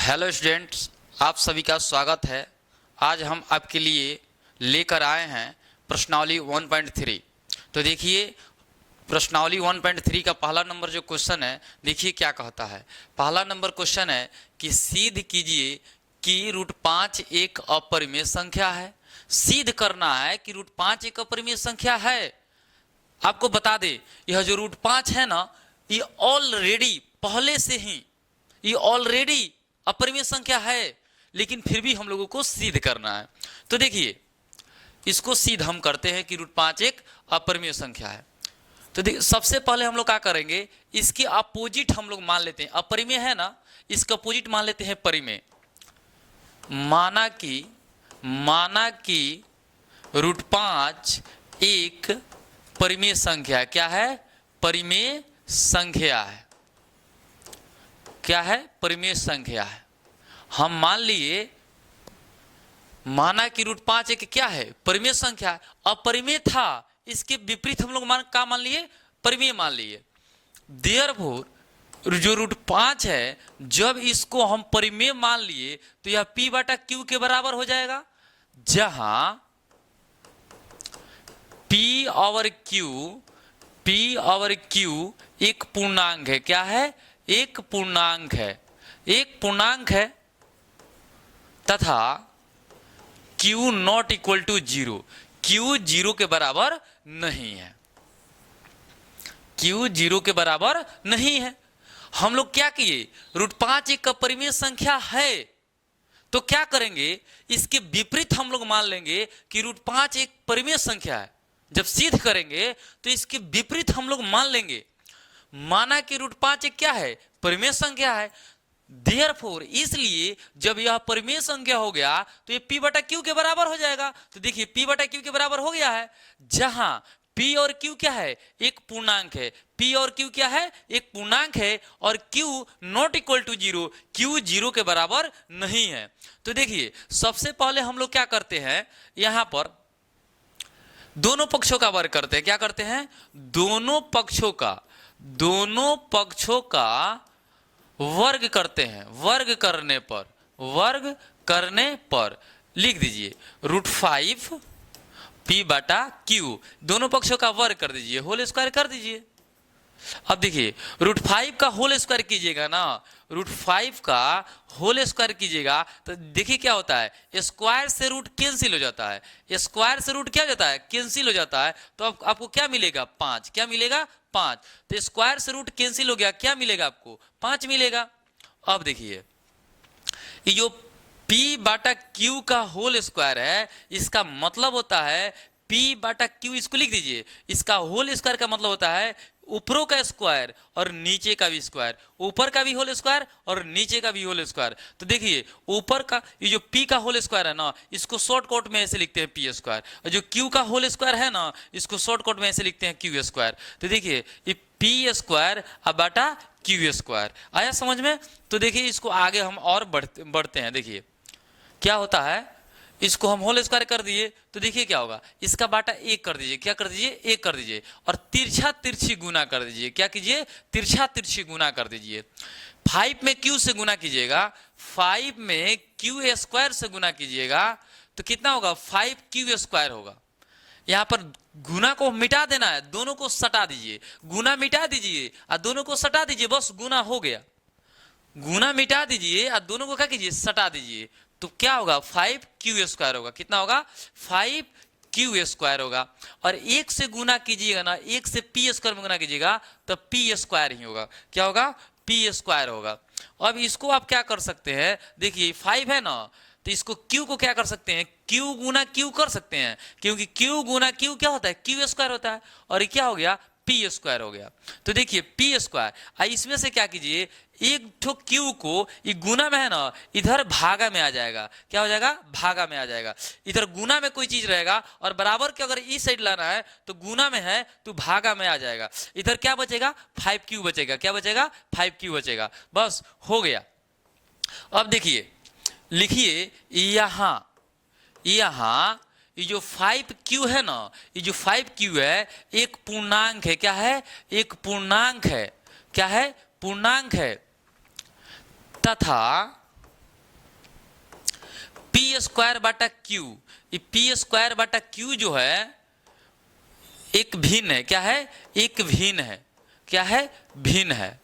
Hello students, आप सभी का स्वागत है। आज हम आपके लिए लेकर आए हैं प्रश्नावली 1.3। तो देखिए, प्रश्नावली 1.3 का पहला नंबर जो क्वेश्चन है, देखिए क्या कहता है। पहला नंबर क्वेश्चन है कि सिद्ध कीजिए कि √5 एक अपरिमेय संख्या है। सिद्ध करना है कि √5 एक अपरिमेय संख्या है। आपको बता दे, यह जो √5 है ना, ये ऑलरेडी पहले से ही ये ऑलरेडी अपरिमेय संख्या है, लेकिन फिर भी हम लोगों को सिद्ध करना है। तो देखिए, इसको सिद्ध हम करते हैं कि √5 एक अपरिमेय संख्या है। तो देखिए, सबसे पहले हम लोग क्या करेंगे, इसके अपोजिट हम लोग मान लेते हैं। अपरिमेय है ना, इसका अपोजिट मान लेते हैं परिमेय। माना कि √5 एक परिमेय संख्या है। क्या है? परिमेय संख्या है। क्या है? परिमेय संख्या है। हम माना कि √5 एक क्या है? परिमेय संख्या है। अपरिमेय था, इसके विपरीत हम लोग मान लिए? परिमेय मान लिए। देयरफॉर जो √5 है, जब इसको हम परिमेय मान लिए तो यह P/Q के बराबर हो जाएगा, जहां P/Q एक पूर्णांक है। क्या है? एक पूर्णांक है तथा Q not equal to 0। Q 0 के बराबर नहीं है। Q 0 के बराबर नहीं है। हम लोग क्या किए, √5 एक अपरिमेय संख्या है, तो क्या करेंगे, इसके विपरीत हम लोग मान लेंगे कि √5 एक परिमेय संख्या है। जब सिद्ध करेंगे तो इसके विपरीत हम लोग मान लेंगे। माना कि √5 एक क्या है? परिमेय संख्या है। देयरफॉर इसलिए जब यह परिमेय संख्या हो गया तो ये P/Q के बराबर हो जाएगा। तो देखिए, P/Q के बराबर हो गया है, जहां P और Q क्या है? एक पूर्णांक है। P और Q क्या है? एक पूर्णांक है। और Q not equal to 0, Q 0 के बराबर नहीं है। तो देखिए, सबसे पहले हम लोग क्या करते हैं, यहां पर दोनों पक्षों का वर्ग करते हैं। क्या करते हैं? दोनों पक्षों का वर्ग करते हैं। वर्ग करने पर लिख दीजिए √5 P/Q। दोनों पक्षों का वर्ग कर दीजिए, होल स्क्वायर कर दीजिए। अब देखिए, √5 का होल स्क्वायर कीजिएगा ना, √5 का होल स्क्वायर कीजिएगा तो देखिए क्या होता है, स्क्वायर से रूट कैंसिल हो जाता है। स्क्वायर से रूट क्या हो जाता है? कैंसिल हो जाता है। तो अब आपको क्या मिलेगा? 5। क्या मिलेगा? 5। तो स्क्वायर से रूट कैंसिल हो गया, क्या मिलेगा आपको? 5 मिलेगा। अब देखिए, ये जो P/Q का होल स्क्वायर है, इसका मतलब होता है P/Q, इसको लिख दीजिए। इसका होल स्क्वायर का मतलब होता है ऊपरों का स्क्वायर और नीचे का भी स्क्वायर। ऊपर का भी होल स्क्वायर और नीचे का भी होल स्क्वायर। तो देखिए, ऊपर का ये जो P का होल स्क्वायर है ना, इसको शॉर्टकट में ऐसे लिखते हैं P²। और जो Q का होल स्क्वायर है ना, इसको शॉर्टकट में ऐसे लिखते हैं Q²। तो देखिए, ये P²/Q²। आया समझ में? तो देखिए, इसको आगे हम और बढ़ते हैं। देखिए क्या होता है, इसको हम होल स्क्वायर कर दिए तो देखिए क्या होगा, इसका बाटा 1 कर दीजिए। क्या कर दीजिए? 1 कर दीजिए। और तिरछा तिरछी गुना कर दीजिए। क्या कीजिए? तिरछा तिरछी गुना कर दीजिए। 5 में Q से गुना कीजिएगा, 5 में Q² से गुना कीजिएगा तो कितना होगा? 5Q² होगा। यहां पर गुना को मिटा देना है, दोनों को सटा दीजिए। गुना मिटा दीजिए और दोनों को सटा दीजिए, बस गुना हो गया। गुना मिटा दीजिए और दोनों को क्या कीजिए? सटा दीजिए। तो क्या होगा? 5Q² होगा। कितना होगा? 5Q² होगा। और 1 से गुना कीजिएगा ना, 1 से P² में गुना कीजिएगा तो P² ही होगा। क्या होगा? P² होगा। अब इसको आप क्या कर सकते हैं, देखिए 5 है ना, तो इसको Q को क्या कर सकते हैं? Q गुना Q कर सकते हैं, क्योंकि Q गुना Q क्या होता है? Q² होता है। और ये क्या हो गया? P² हो गया। तो देखिए P², इसमें से क्या कीजिए, एक ठो Q को ये गुना में है ना, इधर भागा में आ जाएगा। क्या हो जाएगा? भागा में आ जाएगा। इधर गुना में कोई चीज रहेगा और बराबर के अगर इस साइड लाना है तो गुना में है तो भागा में आ जाएगा। इधर क्या बचेगा? 5Q बचेगा। क्या बचेगा? 5Q बचेगा। बस हो गया। अब देखिए, लिखिए यहां ये जो 5Q है ना, ये जो 5Q है एक पूर्णांक है। क्या है? एक पूर्णांक है। क्या है? पूर्णांक है। तथा पी स्क्वायर बटा क्यू, ये पी स्क्वायर बटा क्यू जो है एक भिन्न है। क्या है? एक भिन्न है। क्या है? भिन्न है।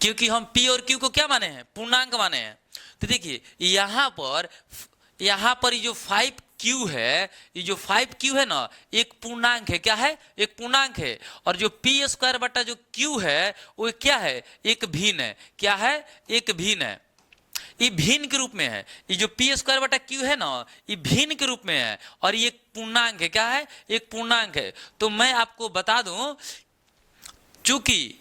क्योंकि हम p और q को क्या माने हैं? पूर्णांक माने हैं। तो देखिए यहां पर ये जो 5q है, ये जो 5q है ना, एक पूर्णांक है। क्या है? एक पूर्णांक है। और जो p स्क्वायर बटा जो q है वो क्या है? एक भिन्न है। क्या है? एक भिन्न है। ये भिन्न के रूप में है। ये जो पी स्क्वायर बटा क्यू है ना, ये भिन्न के रूप में है और ये पूर्णांक है। क्या है? एक पूर्णांक है। तो मैं आपको बता दूं, चूंकि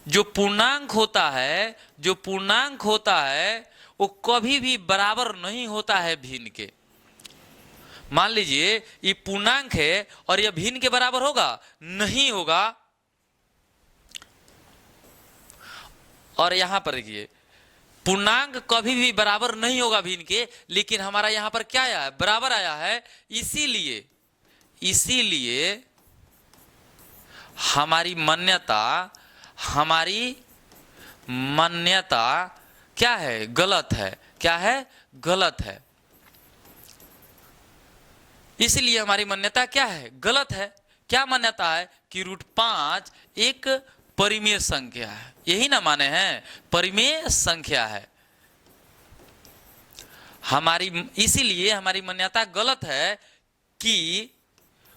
जो पूर्णांक होता है वो कभी भी बराबर नहीं होता है भिन्न के। मान लीजिए ये पूर्णांक है और यह भिन्न के बराबर होगा? नहीं होगा। और यहां पर देखिए पूर्णांक कभी भी बराबर नहीं होगा भिन्न के, लेकिन हमारा यहां पर क्या आया है? बराबर आया है। इसीलिए हमारी मान्यता क्या है? गलत है। क्या है? गलत है। इसलिए हमारी मान्यता क्या है? गलत है। क्या मान्यता है? कि √5 एक परिमेय संख्या है। यही ना माने हैं? परिमेय संख्या है हमारी। इसीलिए हमारी मान्यता गलत है कि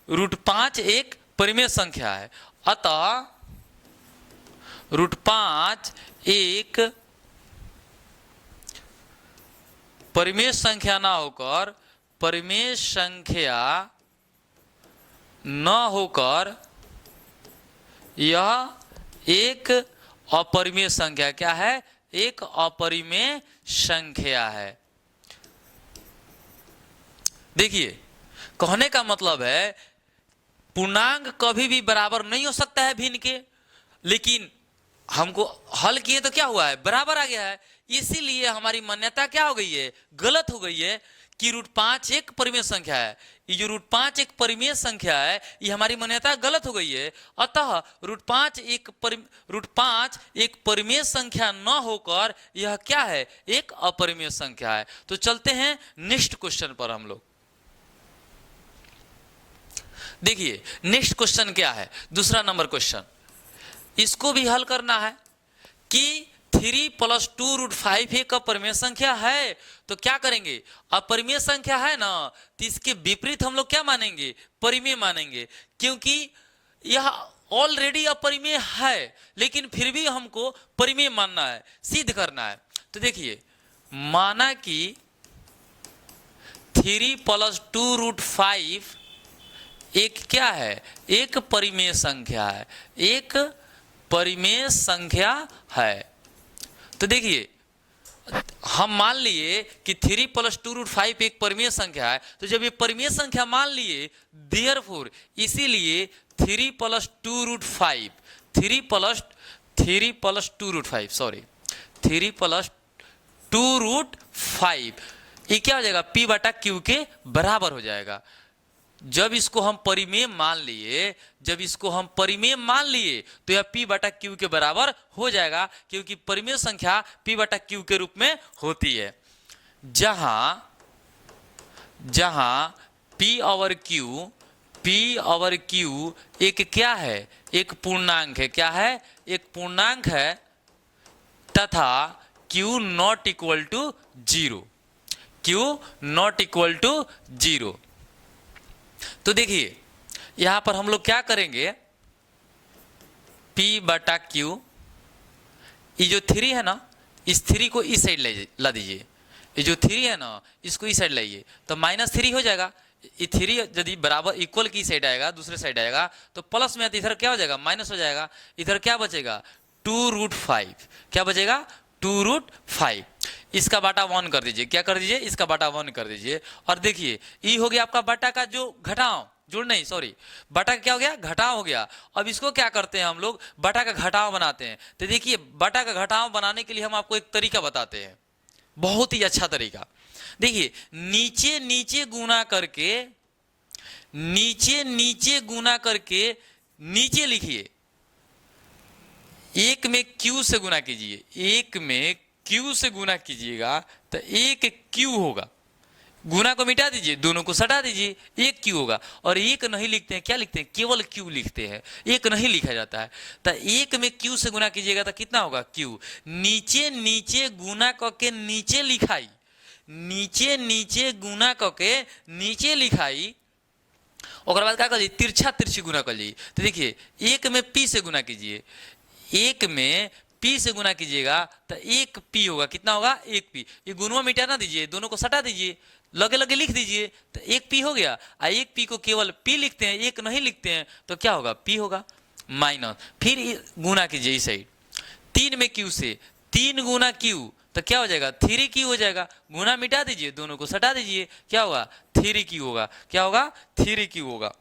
√5 एक परिमेय संख्या है। अतः √5 एक परिमेय संख्या ना होकर यह एक अपरिमेय संख्या। क्या है? एक अपरिमेय संख्या है। देखिए कहने का मतलब है पूर्णांक कभी भी बराबर नहीं हो सकता है भिन्न के, लेकिन हमको हल किए तो क्या हुआ है? बराबर आ गया है। इसीलिए हमारी मान्यता क्या हो गई है? गलत हो गई है कि √5 एक परिमेय संख्या है। ये जो √5 एक परिमेय संख्या है, ये हमारी मान्यता गलत हो गई है। अतः √5 एक परिमेय संख्या न होकर यह क्या है? एक अपरिमेय संख्या है। तो चलते हैं नेक्स्ट क्वेश्चन पर हम लोग। देखिए नेक्स्ट क्वेश्चन क्या है? दूसरा नंबर क्वेश्चन। इसको भी हल करना है कि 3 + 2 √5 एक अपरिमेय संख्या है। तो क्या करेंगे? अपरिमेय संख्या है ना, तो इसके विपरीत हम लोग क्या मानेंगे? परिमेय मानेंगे। क्योंकि यह ऑलरेडी अपरिमेय है, लेकिन फिर भी हमको परिमेय मानना है, सिद्ध करना है। तो देखिए माना कि 3 + 2 √5 एक क्या है? एक परिमेय संख्या है। एक परिमेय संख्या है। तो देखिए हम मान लिए कि 3 + 2 √5 एक परिमेय संख्या है। तो जब ये परिमेय संख्या मान लिए, देयरफॉर इसीलिए 3 + 2 √5 3 + 2 √5 ये क्या हो जाएगा? P बटा Q के बराबर हो जाएगा। जब इसको हम परिमेय मान लिए तो यह P बटा Q के बराबर हो जाएगा, क्योंकि परिमेय संख्या P बटा Q के रूप में होती है। जहां P ओवर Q एक क्या है? एक पूर्णांक है। क्या है? एक पूर्णांक है तथा Q नॉट इक्वल टू 0। तो देखिए यहां पर हम लोग क्या करेंगे? P बटा Q, ये जो 3 है ना, इस 3 को इस साइड ला दीजिए। ये जो 3 है ना, इसको इस साइड लाइए तो -3 हो जाएगा। ये 3 यदि बराबर इक्वल की साइड आएगा, दूसरे साइड आएगा तो प्लस में, तो इधर क्या हो जाएगा? माइनस हो जाएगा। इधर क्या बचेगा? 2 √5। क्या बचेगा? 2 √5। इसका बाटा 1 कर दीजिए। क्या कर दीजिए? इसका बाटा 1 कर दीजिए। और देखिए ये हो गया आपका बाटा का जो घटाव, बाटा का क्या हो गया? घटाव हो गया। अब इसको क्या करते हैं हम लोग? बाटा का घटाव बनाते हैं। तो देखिए बाटा का घटाव बनाने के लिए हम आपको एक तरीका बताते हैं, बहुत ही अच्छा तरीका। देखिए नीचे नीचे गुना करके नीचे लिखिए। एक में Q से गुना कीजिए। एक में क्यू से गुना कीजिएगा तो एक क्यू होगा, गुना को मिटा दीजिए, दोनों को सटा दीजिए, एक क्यू होगा। और एक नहीं लिखते हैं, क्या लिखते हैं, केवल क्यू लिखते हैं, एक नहीं लिखा जाता है। तो एक में क्यू से गुना कीजिएगा तो कितना होगा, क्यू। नीचे नीचे गुना करके नीचे लिखाई, नीचे नीचे गुना करके नीचे लिखाई, और बाद क्या कर लीजिए, तिरछा तिरछी गुना कर लीजिए। तो देखिए एक में पी से गुना कीजिए, एक में पी से गुना कीजिएगा तो एक पी होगा, कितना होगा, एक पी। ये गुणवा मिटा ना दीजिए, दोनों को सटा दीजिए, लगे लगे लिख दीजिए तो एक पी हो गया। एक पी को केवल पी लिखते हैं, एक नहीं लिखते हैं, तो क्या होगा, पी होगा। माइनस फिर गुना कीजिए इस साइड, 3 में क्यू से 3 गुना क्यू तो क्या हो जाएगा, 3 क्यू हो जाएगा। गुना मिटा दीजिए, दोनों को सटा दीजिए, क्या होगा, 3 क्यू होगा। क्या होगा, 3 क्यू होगा।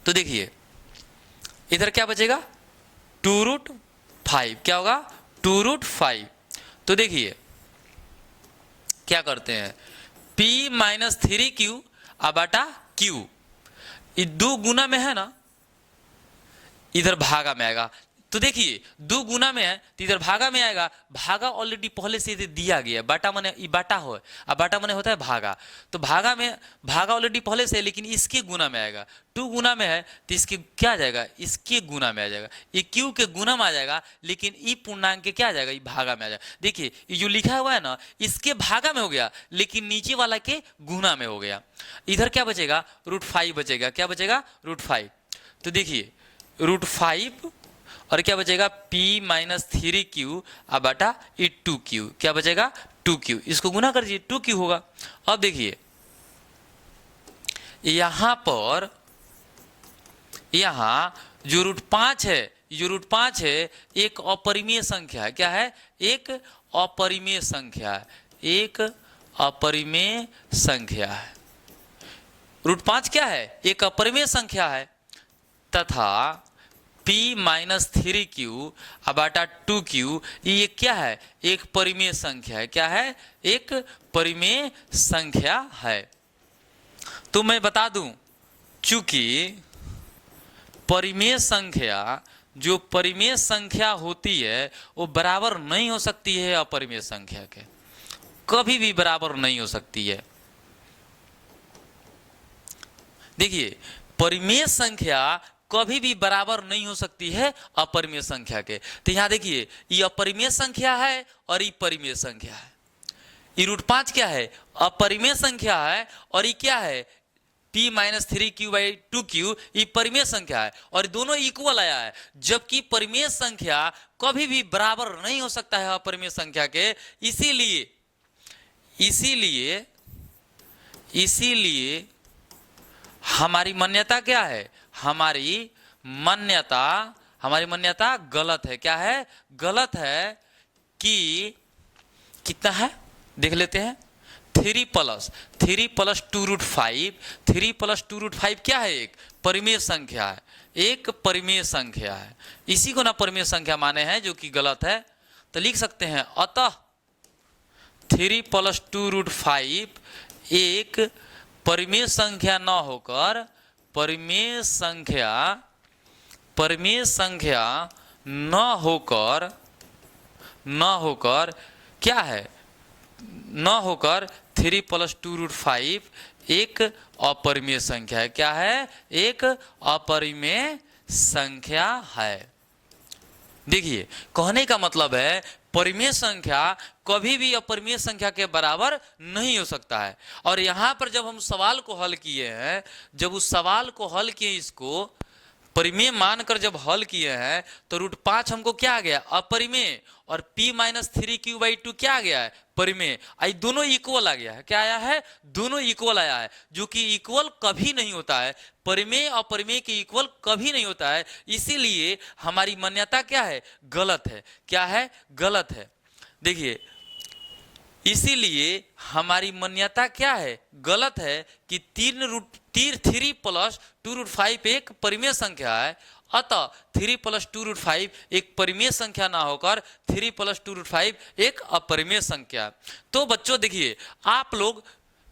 तो देखिए इधर क्या बचेगा, 2√5, क्या होगा, 2√5। तो देखिए क्या करते हैं, P माइनस 3Q बटा Q, ये 2 गुना में है ना, इधर भागा में आएगा। तो देखिए 2 गुना में है तो इधर भागा में आएगा, भागा ऑलरेडी पहले से इधर दिया गया, बाटा माने ये बाटा हो, अब बाटा माने होता है भागा, तो भागा में भागा ऑलरेडी पहले से है, लेकिन इसके गुना में आएगा। 2 गुना में है तो इसके क्या आ जाएगा, इसके गुना में आ जाएगा। ये क्यू के गुना में आ जाएगा, लेकिन ई पूर्णांक के क्या आ जाएगा, ये भागा में आ जाएगा। देखिए ये जो लिखा हुआ है ना, इसके भागा में हो गया, लेकिन नीचे वाला के गुना में हो गया। इधर क्या बचेगा, √5 बचेगा। क्या बचेगा, √5। तो देखिए √5 और क्या बचेगा, P माइनस 3Q बटा 2Q, क्या बचेगा, 2Q। इसको गुना कर दीजिए, 2Q होगा। अब देखिए यहां पर, यहां जो √5 है, जो √5 है एक अपरिमेय संख्या है। क्या है, एक अपरिमेय संख्या है, एक अपरिमेय संख्या है। √5 क्या है, एक अपरिमेय संख्या है, तथा P माइनस 3Q बटा 2Q ये क्या है, एक परिमेय संख्या है। क्या है, एक परिमेय संख्या है। तो मैं बता दूं, चूंकि परिमेय संख्या, जो परिमेय संख्या होती है वो बराबर नहीं हो सकती है अपरिमेय संख्या के, कभी भी बराबर नहीं हो सकती है। देखिए परिमेय संख्या कभी भी बराबर नहीं हो सकती है अपरिमेय संख्या के। तो यहां देखिए ये अपरिमेय संख्या है और ये परिमेय संख्या है। ये √5 क्या है, अपरिमेय संख्या है, और ये क्या है, P minus 3Q by 2Q, ये परिमेय संख्या है, और दोनों इक्वल आया है। जबकि परिमेय संख्या कभी भी बराबर नहीं हो सकता है अपरिमेय संख्या के। इसीलिए इसीलिए इसीलिए हमारी मान्यता क्या है, हमारी मान्यता गलत है। क्या है, गलत है। कि कितना है देख लेते हैं, 3 प्लस 2√5, 3 प्लस 2√5 क्या है, एक परिमेय संख्या है, एक परिमेय संख्या है। इसी को ना परिमेय संख्या माने हैं, जो कि गलत है। तो लिख सकते हैं, अतः 3 प्लस 2√5 एक परिमेय संख्या न होकर, परिमेय संख्या न होकर क्या है, न होकर 3 प्लस 2√5 एक अपरिमेय संख्या है। क्या है, एक अपरिमेय संख्या है। देखिए कहने का मतलब है परिमेय संख्या कभी भी अपरिमेय संख्या के बराबर नहीं हो सकता है। और यहाँ पर जब हम सवाल को हल किए हैं, जब उस सवाल को हल किए, इसको परिमेय मानकर जब हल किए हैं, तो √5 हमको क्या आ गया, अपरिमेय, और P माइनस 3Q बाई 2 क्या आ गया है, परिमेय। आई दोनों इक्वल आ गया है। क्या आया है, दोनों इक्वल आया है, जो कि इक्वल कभी नहीं होता है, परिमेय और परिमेय के इक्वल कभी नहीं होता है। इसीलिए हमारी मान्यता क्या है, गलत है। क्या है, गलत है। देखिए इसीलिए हमारी मान्यता क्या है, गलत है कि 3 प्लस 2√5 एक परिमेय संख्या है। अतः 3 प्लस 2√5 एक परिमेय संख्या ना होकर 3 प्लस 2√5 एक अपरिमेय संख्या। तो बच्चों देखिए, आप लोग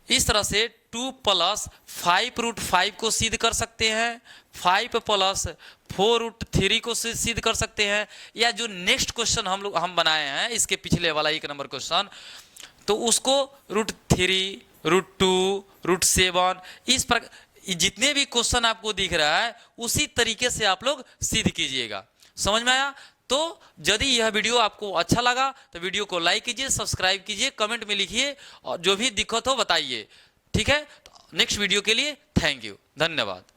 इस तरह से 2 प्लस 5√5 को सिद्ध कर सकते हैं, 5 प्लस 4√3 को सिद्ध कर सकते हैं, या जो नेक्स्ट क्वेश्चन हम बनाए हैं इसके पिछले वाला 1 नंबर क्वेश्चन, तो उसको √3, √2, √7 इस प्रकार जितने भी क्वेश्चन आपको दिख रहा है उसी तरीके से आप लोग सिद्ध कीजिएगा। समझ में आया? तो यदि यह वीडियो आपको अच्छा लगा तो वीडियो को लाइक कीजिए, सब्सक्राइब कीजिए, कमेंट में लिखिए और जो भी दिक्कत हो बताइए। ठीक है, तो नेक्स्ट वीडियो के लिए थैंक यू, धन्यवाद।